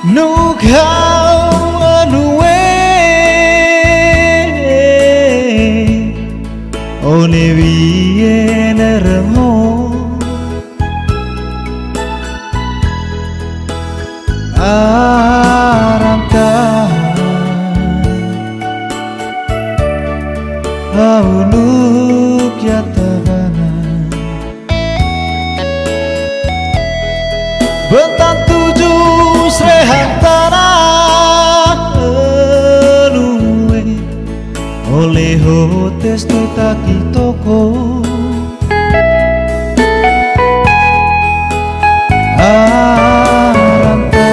Nukau anuwe One wiye neremo Arangka Aunuk yatabana Bentan tujuh srehantara Eluwe Oleh hotes tetaki toko Aranta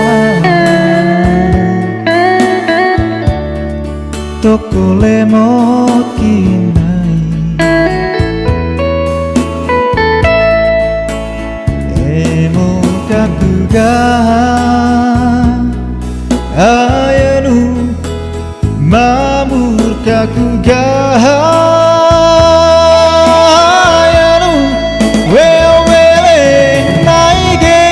Toko lemot kinai Emo kakugahan Ayanu mamur kakugahan Ayanu weo wele naige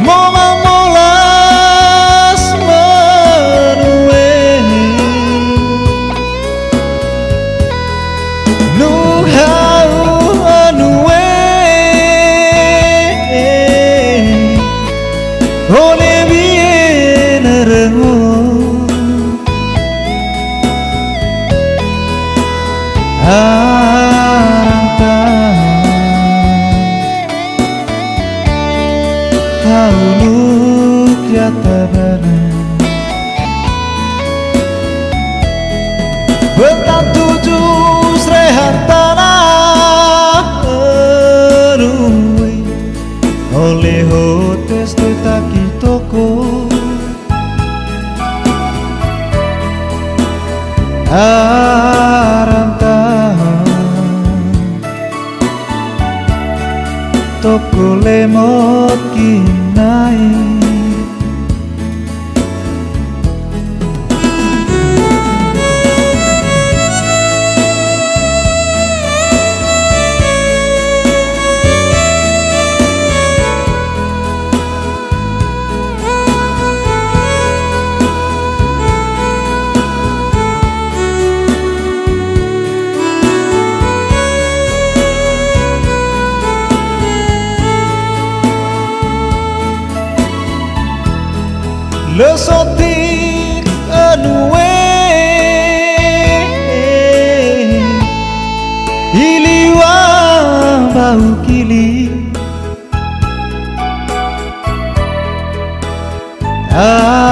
Moma molas menue Nuhau anue One biye nerengo Aranta Haunuk yatabana Bentan tujuh srehantana Enuwe Oleh hotes tetaki toko Aranta Toko lemot kinai Lesotik anuwe Iliwa bau kili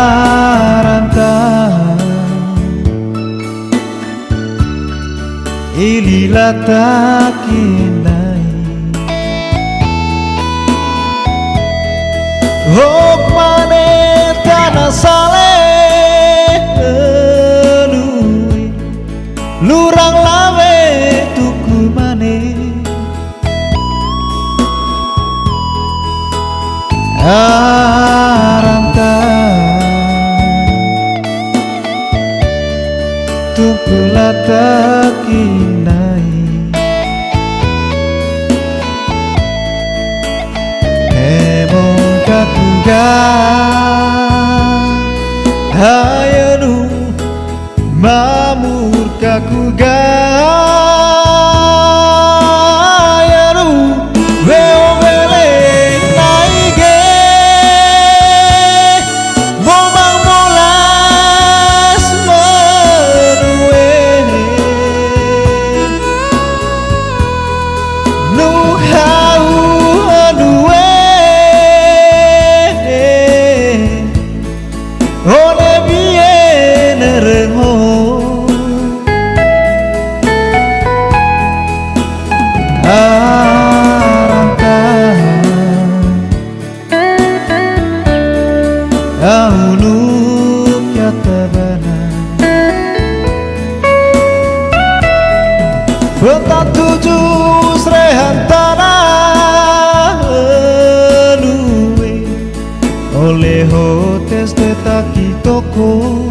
Aranta Ililata kinai Hok mane tanah saleh Eluwe Lurang lawe tuku mane Aranta Tuku lata kinai Emong kakugan Hayanu mamur kakugan Hayanu weo wele naige Momang molas menue Nuhau anue One biye nerengo Aranta Aunuk yatabana Bentan tujuh srehantana Eluwe Oleh hotes tetaki toko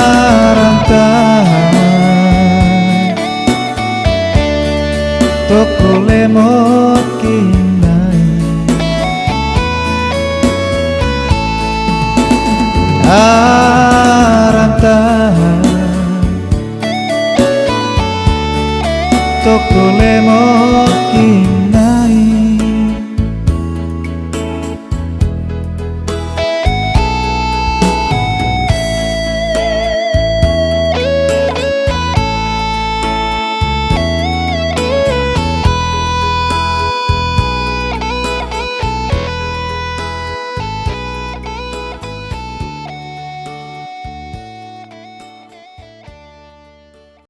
Aranta toko lemot kinai aranta